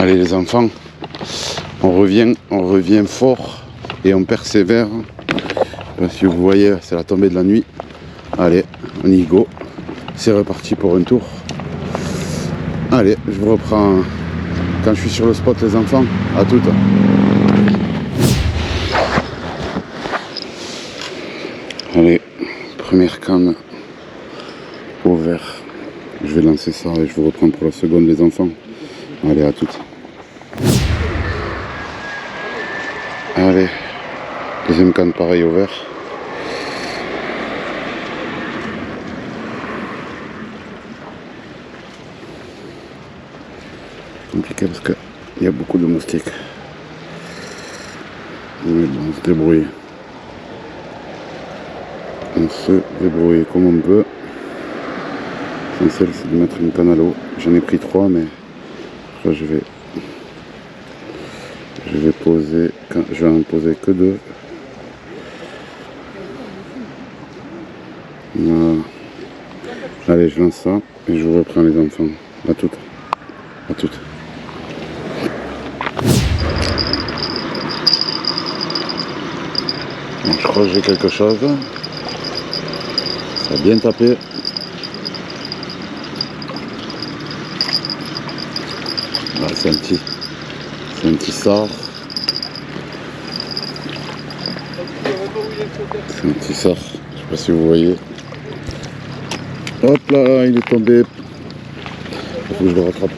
Allez les enfants, on revient fort et on persévère. Je sais pas si vous voyez, c'est la tombée de la nuit. Allez, on y go. C'est reparti pour un tour. Allez, je vous reprends quand je suis sur le spot les enfants. À toutes. Allez, première canne au vert. Je vais lancer ça et je vous reprends pour la seconde les enfants. Allez, à toutes. Allez, deuxième canne pareil au vert. Compliqué parce qu'il y a beaucoup de moustiques. Mais bon, on se débrouille. On se débrouille comme on peut. L'essentiel c'est de mettre une canne à l'eau. J'en ai pris 3 mais là je vais poser, je vais en poser que 2. Voilà. Allez, je lance ça et je vous reprends les enfants. À toutes. À toutes. Bon, je crois que j'ai quelque chose. Ça a bien tapé. Ah, c'est un petit sort. C'est un petit sort. Je sais pas si vous voyez. Hop là, il est tombé. Il faut que je le rattrape.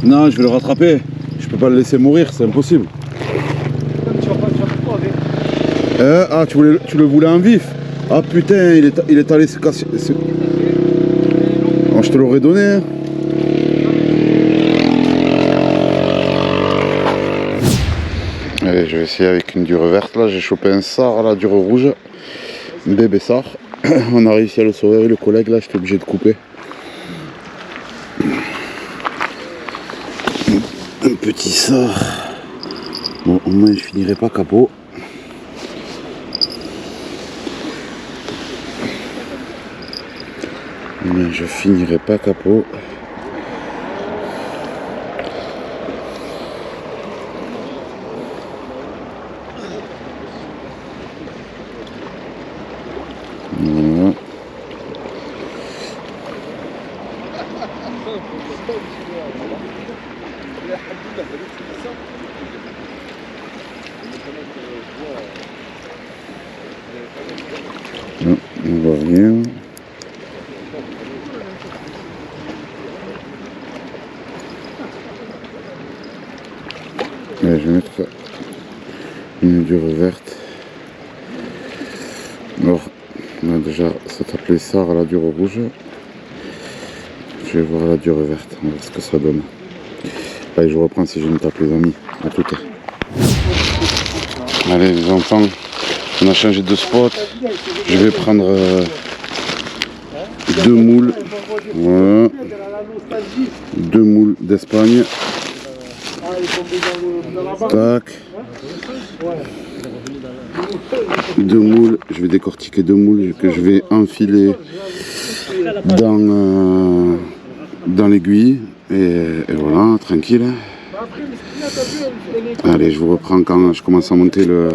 Non, je vais le rattraper. Je peux pas le laisser mourir, c'est impossible. Ah, tu le voulais en vif. Ah putain, il est allé se casser. Oh, je te l'aurais donné. Hein. Allez, je vais essayer avec une dure verte là. J'ai chopé un sard là, dure rouge. Un bébé sard. On a réussi à le sauver avec le collègue là, j'étais obligé de couper. Un petit sort. Bon, au moins je finirai pas capot. Mais je finirai pas capot. Voilà. Non, on voit rien. Allez, je vais mettre une dure verte. Alors, on a déjà ça appelé ça à la dure rouge. Je vais voir la dure verte, on va voir ce que ça donne. Allez, je vous reprends si je me tape les amis. À tout. Allez les enfants, on a changé de spot. Je vais prendre 2 moules. Voilà. 2 moules d'Espagne. Tac. 2 moules, je vais décortiquer 2 moules que je vais enfiler dans l'aiguille et voilà, tranquille. Allez, je vous reprends quand je commence à monter le...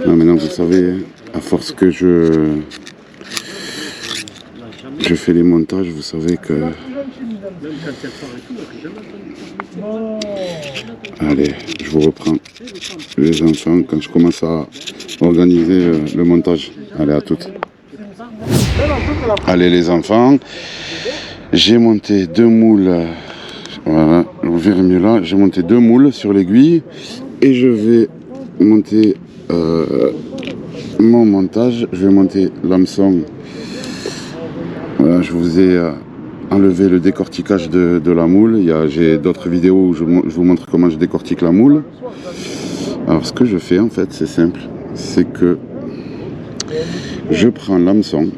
Non, maintenant vous savez, à force que je fais les montages, vous savez que... Allez, je vous reprends les enfants quand je commence à organiser le montage. Allez, à toutes. Allez les enfants, j'ai monté 2 moules, voilà, vous verrez mieux là, j'ai monté 2 moules sur l'aiguille et je vais monter mon montage, je vais monter l'hameçon. Voilà, je vous ai enlevé le décortiquage de la moule. J'ai d'autres vidéos où je vous montre comment je décortique la moule. Alors ce que je fais en fait c'est simple, c'est que je prends l'hameçon.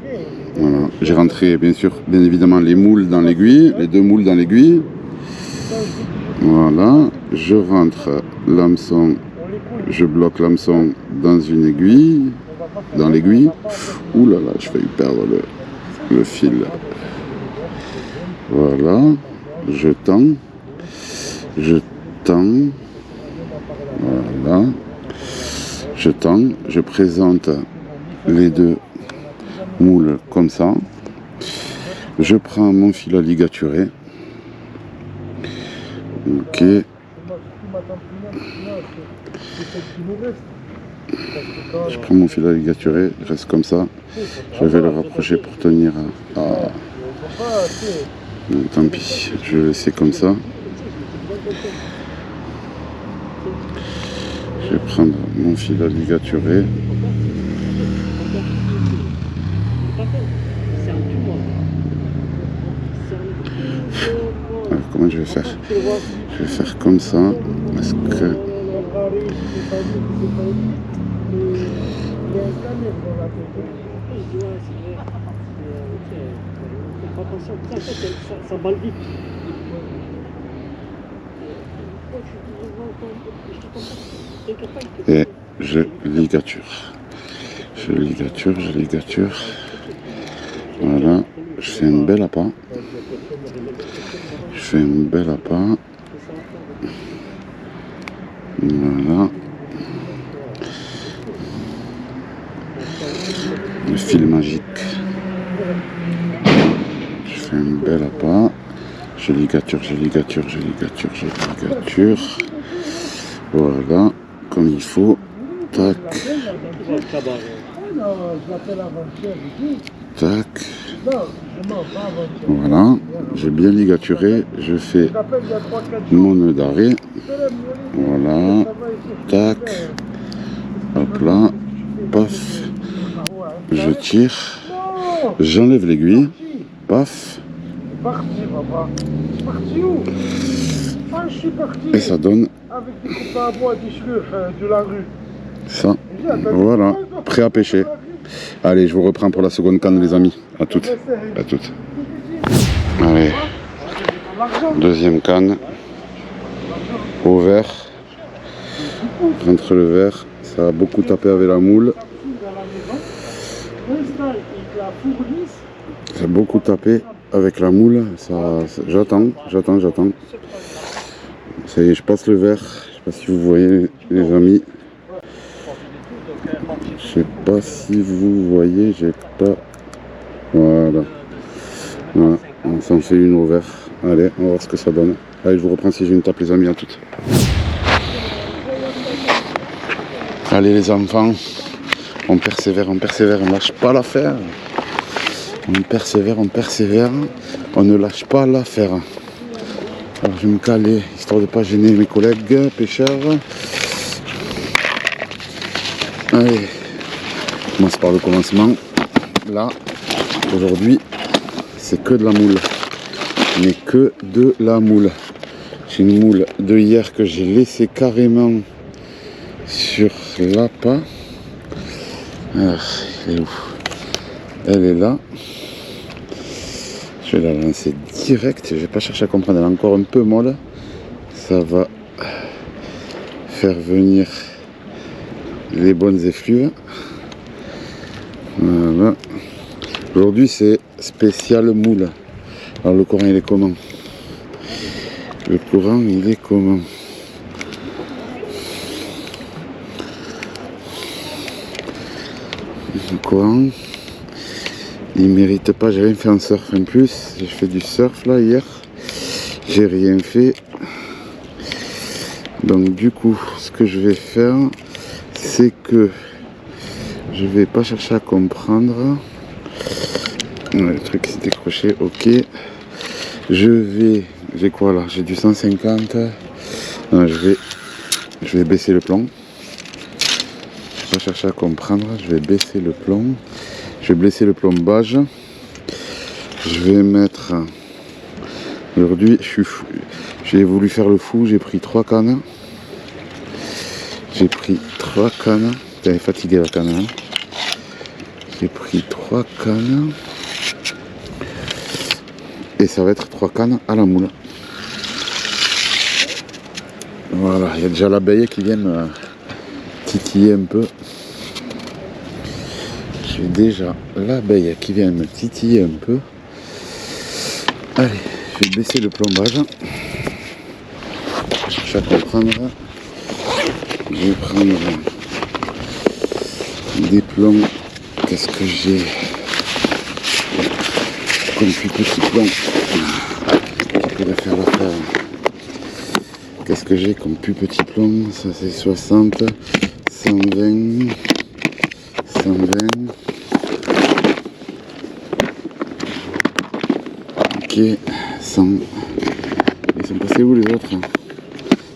Voilà, j'ai rentré bien évidemment les moules dans l'aiguille, les 2 moules dans l'aiguille. Voilà, je rentre l'hameçon, je bloque l'hameçon dans une aiguille, dans l'aiguille. Ouh là là, j'ai failli perdre le fil. Voilà, je tends, je tends, voilà, je tends, je présente les deux moules comme ça. Je prends mon fil à ligaturer. Ok. Je prends mon fil à ligaturer, je reste comme ça. Je vais le rapprocher pour tenir. Non, tant pis, je vais laisser comme ça. Je vais prendre mon fil à ligaturer. Alors, comment je vais faire? Je vais faire comme ça. Parce que... Et je ligature. Je ligature, je ligature. Voilà. Je fais un bel appât. Je fais un bel appât. Voilà. Le fil magique. Je fais un bel appât. Je ligature, je ligature, je ligature, je ligature. Voilà, comme il faut. Tac. Tac. Voilà, j'ai bien ligaturé. Je fais mon nœud d'arrêt. Voilà. Tac. Hop là. Paf. Je tire. J'enlève l'aiguille. Paf. Et ça donne ça. Voilà, prêt à pêcher. Allez, je vous reprends pour la seconde canne, les amis. À toutes. À toutes. Allez. Deuxième canne. Au vert. Entre le vert. Ça a beaucoup tapé avec la moule. Ça a beaucoup tapé avec la moule. J'attends. Ça y est, je passe le vert. Je sais pas si vous voyez, les amis. Je sais pas si vous voyez, j'ai pas... Voilà. Voilà, on s'en fait une au vert. Allez, on va voir ce que ça donne. Allez, je vous reprends si j'ai une tape, les amis, à toutes. Allez, les enfants, on persévère, on lâche pas l'affaire. On persévère, on ne lâche pas l'affaire. Alors, je vais me caler, histoire de ne pas gêner mes collègues pêcheurs. Allez, on commence par le commencement. Là, aujourd'hui, c'est que de la moule. Mais que de la moule. J'ai une moule de hier que j'ai laissée carrément sur l'appât. Alors, elle est où? Elle est là. Je vais la lancer direct. Je vais pas chercher à comprendre. Elle est encore un peu molle. Ça va faire venir les bonnes effluves. Voilà. Aujourd'hui, c'est spécial moule. Alors, le courant, il est comment? Le courant, il est comment? Le courant, il mérite pas. J'ai rien fait en surf en plus. J'ai fait du surf là hier. J'ai rien fait. Donc du coup, ce que je vais faire, c'est que je vais pas chercher à comprendre. Ouais, le truc s'est décroché. Ok. J'ai quoi là? J'ai du 150. Non, je vais baisser le plomb. Je vais pas chercher à comprendre. Je vais baisser le plomb. Je vais baisser le plombage. Je vais mettre... Aujourd'hui, j'ai voulu faire le fou. J'ai pris 3 cannes. J'avais fatigué la canne. Hein. J'ai pris 3 cannes. Et ça va être 3 cannes à la moule. Voilà, il y a déjà l'abeille qui vient me titiller un peu. J'ai déjà l'abeille qui vient me titiller un peu. Allez, Je vais baisser le plombage. Je cherche à comprendre. Je vais prendre des plombs. Qu'est-ce que j'ai comme plus petit plomb qui pourrait faire l'affaire? Qu'est-ce que j'ai comme plus petit plomb? Ça c'est 60, 120, 120. Ok, 100. Ils sont passés où les autres?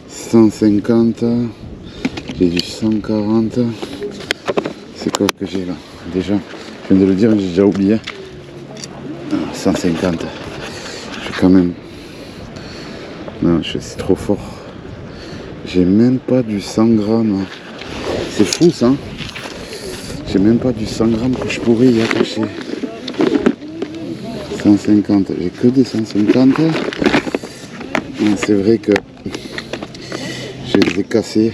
150. J'ai du 140. C'est quoi que j'ai là? Déjà, je viens de le dire, j'ai déjà oublié. 150. Je suis quand même... Non, c'est trop fort. J'ai même pas du 100 grammes. C'est fou ça. J'ai même pas du 100 grammes que je pourrais y attacher. 150. J'ai que des 150. C'est vrai que je les ai cassés.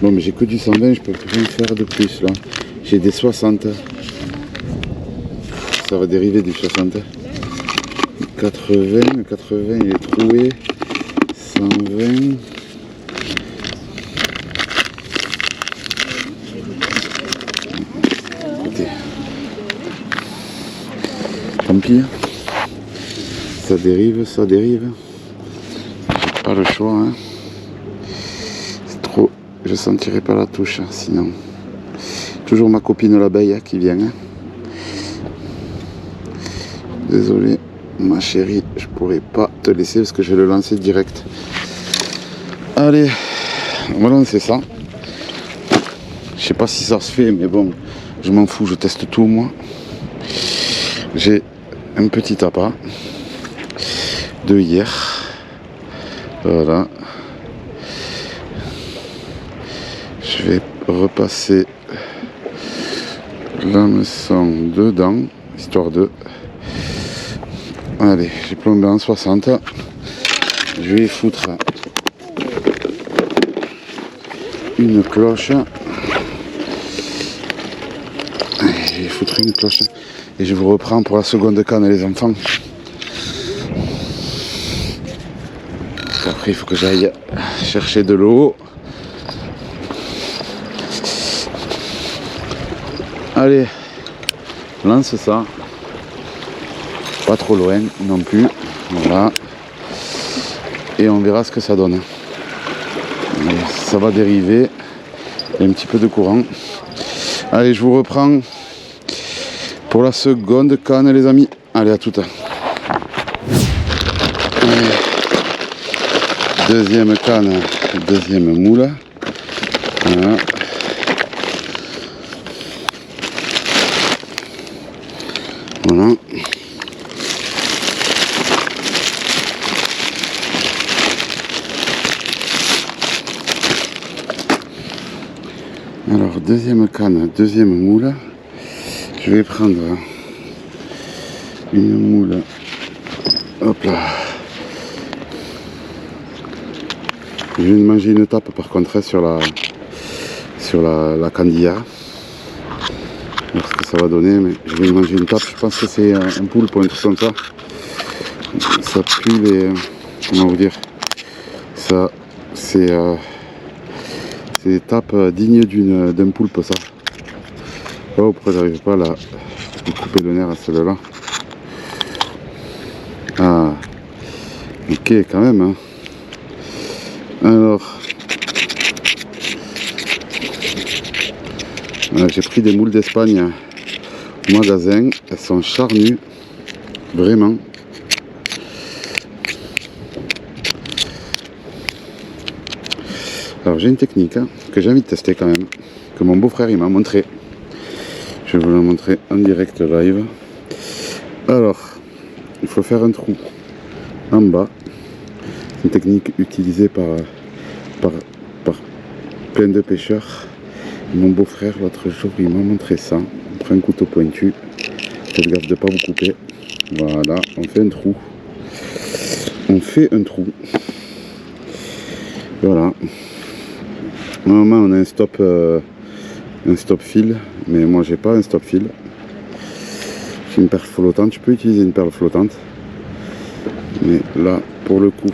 Bon, mais j'ai que du 120, je peux rien faire de plus là. J'ai des 60. Ça va dériver du 60. 80, il est troué. 120. Écoutez. Tant pis. Ça dérive, ça dérive. J'ai pas le choix. Hein. C'est trop. Je sentirai pas la touche, hein, sinon. Toujours ma copine l'abeille hein, qui vient. Hein. Désolé, ma chérie, je pourrais pas te laisser parce que je vais le lancer direct. Allez, on va lancer ça. Je sais pas si ça se fait, mais bon, je m'en fous, je teste tout moi. J'ai un petit appât de hier. Voilà. Je vais repasser l'hameçon dedans, histoire de... Allez, j'ai plombé en 60. Je vais foutre une cloche. Je vais foutre une cloche. Et je vous reprends pour la seconde canne, les enfants. Après, il faut que j'aille chercher de l'eau. Allez, lance ça. Pas trop loin non plus. Voilà. Et on verra ce que ça donne. Allez, ça va dériver. Il y a un petit peu de courant. Allez, je vous reprends pour la seconde canne, les amis. Allez, à tout à l'heure. Deuxième canne, deuxième moule. Voilà. Voilà. Alors, deuxième canne, deuxième moule. Je vais prendre une moule. Hop là. Je viens de manger une tape par contre sur la candilla. Alors ce que ça va donner, mais je vais manger une tape. Je pense que c'est un poulpe ou un truc comme ça. Ça pue les... Comment vous dire? Ça, c'est des tapes dignes d'un poulpe, ça. Oh, pourquoi j'arrive pas à la couper le nerf à celle-là? Ah, ok, quand même. Hein. Alors, j'ai pris des moules d'Espagne au magasin. Elles sont charnues, vraiment. Alors j'ai une technique hein, que j'ai envie de tester quand même, que mon beau-frère il m'a montré. Je vais vous le montrer en direct live. Alors, il faut faire un trou en bas. C'est une technique utilisée par plein de pêcheurs. Mon beau-frère l'autre jour il m'a montré ça. On prend un couteau pointu. Faites gaffe de ne pas vous couper. Voilà, on fait un trou. On fait un trou. Voilà. Normalement on a un stop fil, mais moi j'ai pas un stop fil. J'ai une perle flottante, tu peux utiliser une perle flottante. Mais là, pour le coup,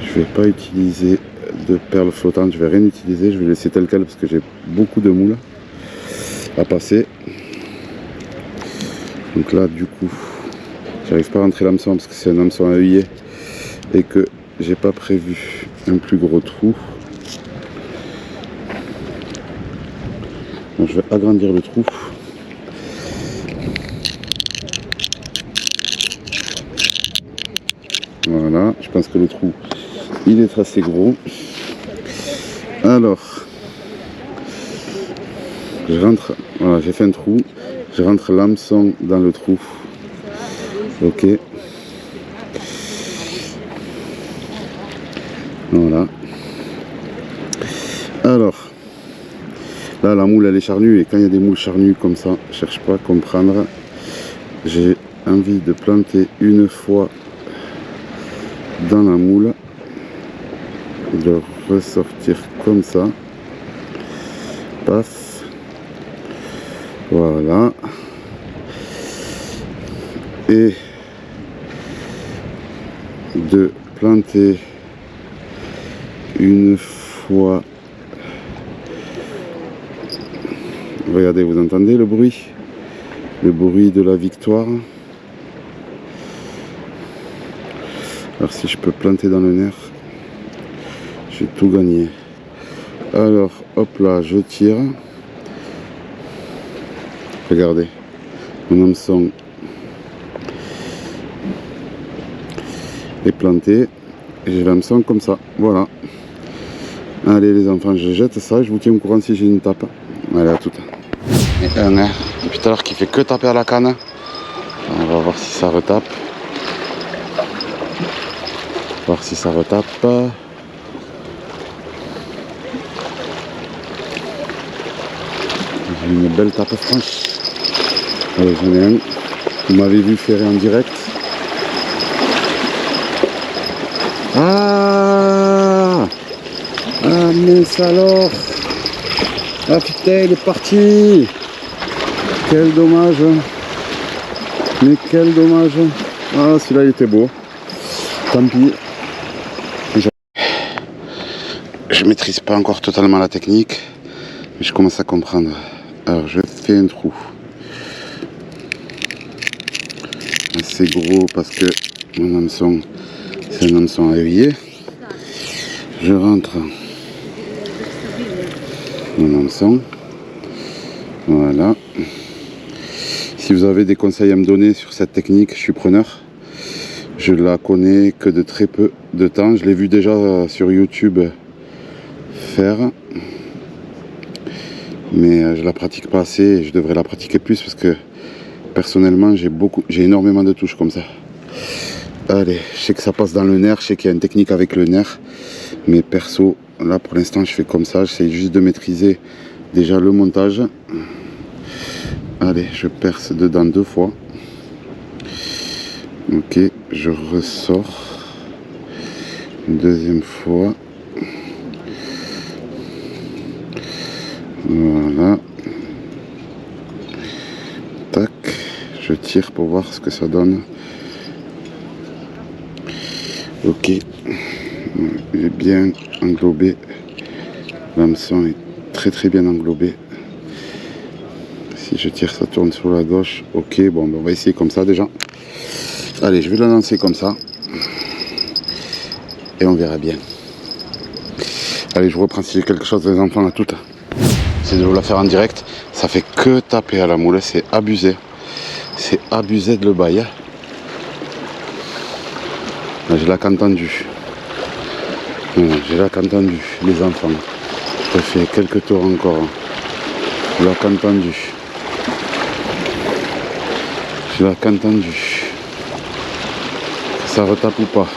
je vais pas utiliser de perles flottantes, je vais rien utiliser, je vais laisser tel quel parce que j'ai beaucoup de moules à passer. Donc là, du coup, j'arrive pas à rentrer l'hameçon parce que c'est un hameçon à œillet et que j'ai pas prévu un plus gros trou. Donc je vais agrandir le trou. Voilà, je pense que le trou il est assez gros. Alors, je rentre, voilà, j'ai fait un trou, je rentre l'hameçon dans le trou. Ok. Voilà. Alors, là la moule elle est charnue et quand il y a des moules charnues comme ça, je cherche pas à comprendre. J'ai envie de planter une fois dans la moule, de ressortir comme ça. Paf. Voilà. Et de planter une fois. Regardez, vous entendez le bruit? Le bruit de la victoire. Alors si je peux planter dans le nerf, j'ai tout gagné. Alors hop là, je tire. Regardez, mon hameçon est planté. Et j'ai l'hameçon comme ça. Voilà. Allez les enfants, je jette ça. Je vous tiens au courant si j'ai une tape. Allez, à tout. Et un air depuis tout à l'heure qui fait que taper à la canne. On va voir si ça retape. Voir si ça retape. J'ai une belle tape franche. Allez, j'en ai un. Vous m'avez vu faire en direct. Ah, ah mince alors. Ah putain, il est parti. Quel dommage. Mais quel dommage. Ah, celui-là il était beau. Tant pis. Je maîtrise pas encore totalement la technique, mais je commence à comprendre. Alors je fais un trou assez gros parce que mon hameçon c'est un hameçon à œillet. Je rentre mon hameçon. Voilà. Si vous avez des conseils à me donner sur cette technique, je suis preneur. Je la connais que de très peu de temps. Je l'ai vu déjà sur YouTube faire, mais je la pratique pas assez et je devrais la pratiquer plus parce que personnellement j'ai énormément de touches comme ça. Allez, je sais que ça passe dans le nerf, je sais qu'il y a une technique avec le nerf, mais perso là pour l'instant je fais comme ça, j'essaie juste de maîtriser déjà le montage. Allez, je perce dedans 2 fois. Ok, je ressors une deuxième fois. Voilà. Tac, je tire pour voir ce que ça donne. Ok, j'ai bien englobé. L'hameçon est très bien englobé. Si je tire, ça tourne sur la gauche. Ok, bon, on va essayer comme ça déjà. Allez, je vais la lancer comme ça. Et on verra bien. Allez, je vous reprends si j'ai quelque chose les enfants à toutes. C'est de vous la faire en direct. Ça fait que taper à la moule, c'est abusé. C'est abusé de le bail. J'ai la qu'entendu. J'ai la qu'entendu, les enfants. Je fais quelques tours encore. J'ai la qu'entendu. J'ai la qu'entendu. Ça retape ou pas?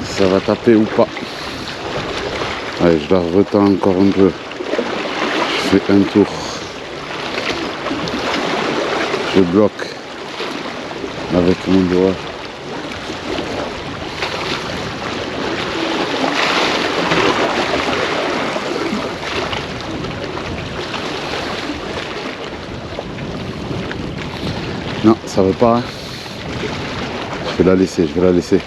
Ça va taper ou pas? Allez, je la retends encore un peu. Je fais un tour. Je bloque avec mon doigt. Non, ça veut pas. Hein. Je vais la laisser, je vais la laisser.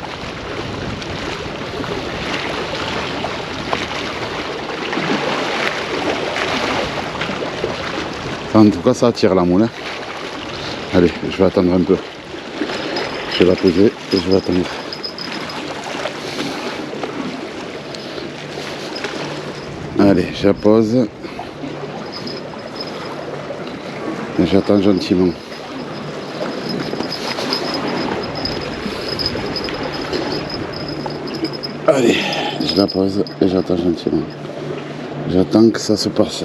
En tout cas, ça attire la moule. Hein. Allez, je vais attendre un peu. Je vais la poser et je vais attendre. Allez, je la pose. Et j'attends gentiment. Allez, je la pose et j'attends gentiment. J'attends que ça se passe.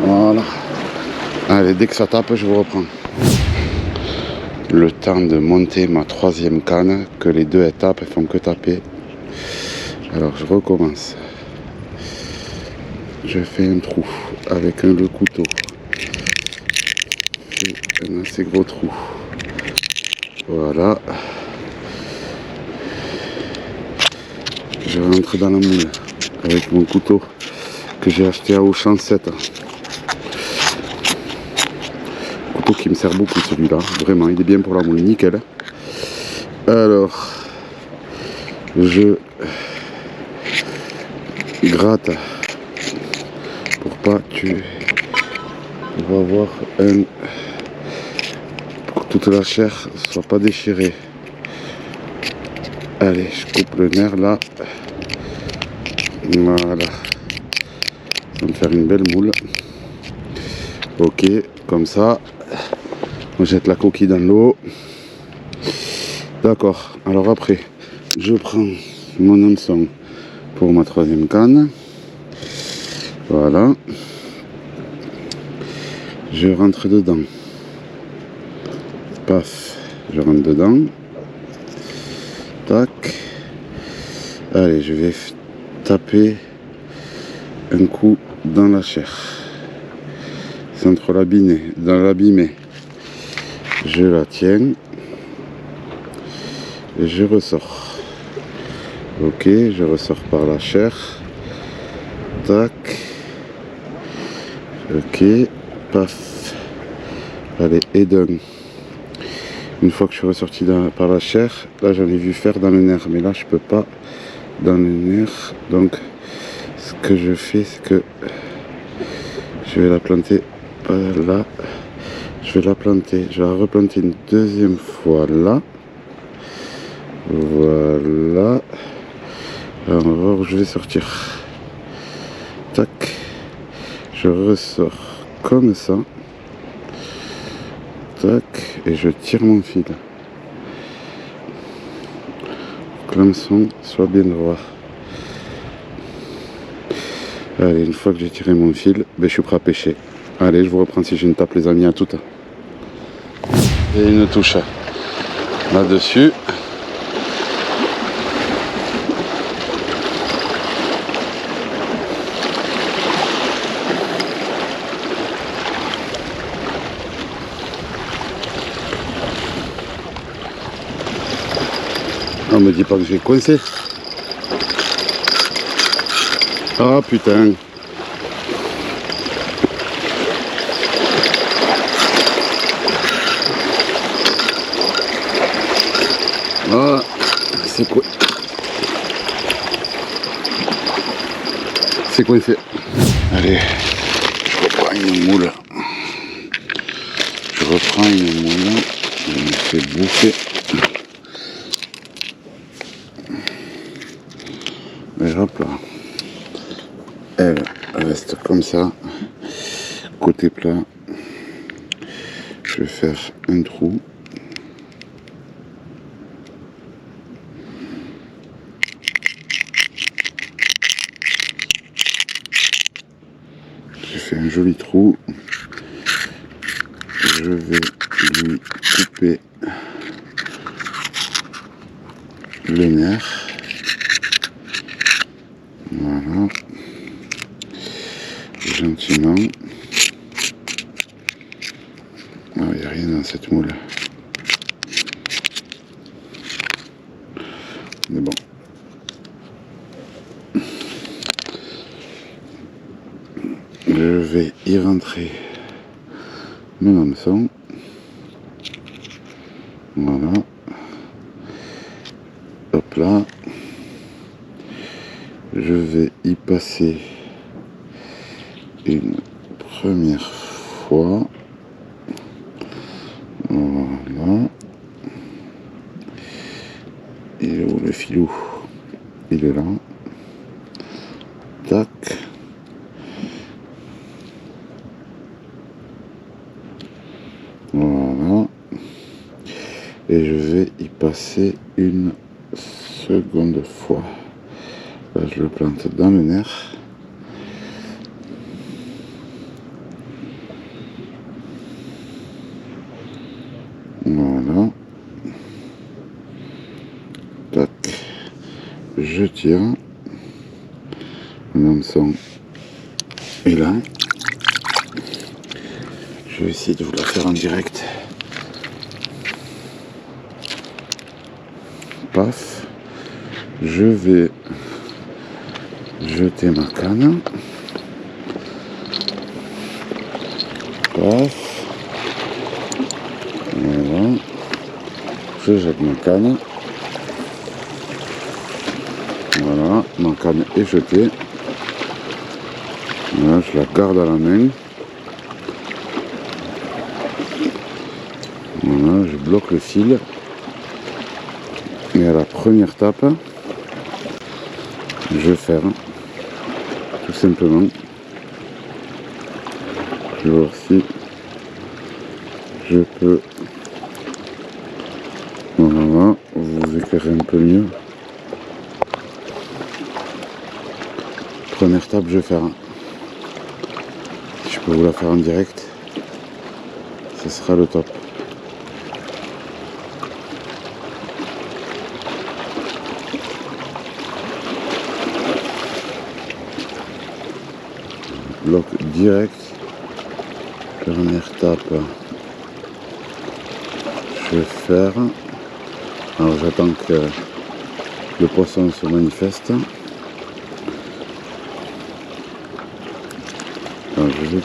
Voilà. Allez, dès que ça tape, je vous reprends. Le temps de monter ma troisième canne, que les deux étapes elles font que taper. Alors je recommence. Je fais un trou avec le couteau. Je fais un assez gros trou. Voilà. Je rentre dans la moule avec mon couteau que j'ai acheté à Auchan 7. Couteau qui me sert beaucoup celui-là, vraiment, il est bien pour la moule, nickel. Alors, je gratte pour pas tuer. On va avoir pour que toute la chair soit pas déchirée. Allez, je coupe le nerf là. Voilà. Ça va me faire une belle moule. Ok, comme ça. On jette la coquille dans l'eau. D'accord. Alors après, je prends mon hameçon pour ma troisième canne. Voilà. Je rentre dedans. Paf. Je rentre dedans. Tac. Allez, je vais taper un coup dans la chair. Sans trop l'abîmer. Je la tiens. Et je ressors. Ok, je ressors par la chair. Tac. Ok. Paf. Allez, et donne. Une fois que je suis ressorti par la chair, là j'en ai vu faire dans le nerf, mais là je peux pas dans le nerf. Donc ce que je fais, c'est que je vais la planter là. Je vais la planter, je vais la replanter une deuxième fois là. Voilà. Alors on va voir où je vais sortir. Tac. Je ressors comme ça. Tac. Et je tire mon fil. Pour que l'hameçon soit bien droit. Allez, une fois que j'ai tiré mon fil, ben, je suis prêt à pêcher. Allez, je vous reprends si j'ai une tape les amis, à toutes. Et une touche là-dessus. On me dit pas que j'ai coincé. Ah putain. Ah, c'est quoi? C'est coincé. Allez, je reprends une moule. Je me fais bouffer. Et hop là. Elle reste comme ça. Côté plat. Je vais faire un trou. J'ai fait un joli trou. Je vais lui couper le nerf. Voilà. Gentiment. Ah, il n'y a rien dans cette moule. Mais bon. Je vais y rentrer mon hameçon. Voilà. Hop là. Je vais y passer une première fois. Voilà. Il est où le filou? Il est là. Tac. Voilà. Et je vais y passer une seconde fois. Là, je le plante dans le nerf. Voilà. Tac. Je tire. L'hameçon est là. Je vais essayer de vous la faire en direct. Paf. Je vais jeter ma canne. Paf. Voilà. Je jette ma canne. Voilà, ma canne est jetée. Voilà, je la garde à la main. Voilà, je bloque le fil. Et à la première tape, je ferme, tout simplement. Je vais voir si je peux, voilà, vous éclairer un peu mieux. Première tape, je ferme. Si je peux vous la faire en direct, ce sera le top. Bloc direct. Première tape, je vais faire. Alors j'attends que le poisson se manifeste. Alors, je vais...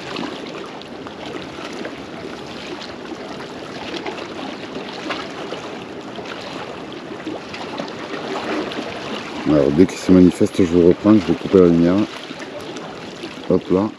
Alors dès qu'il se manifeste, je vous reprends, je vais couper la lumière. Hop là.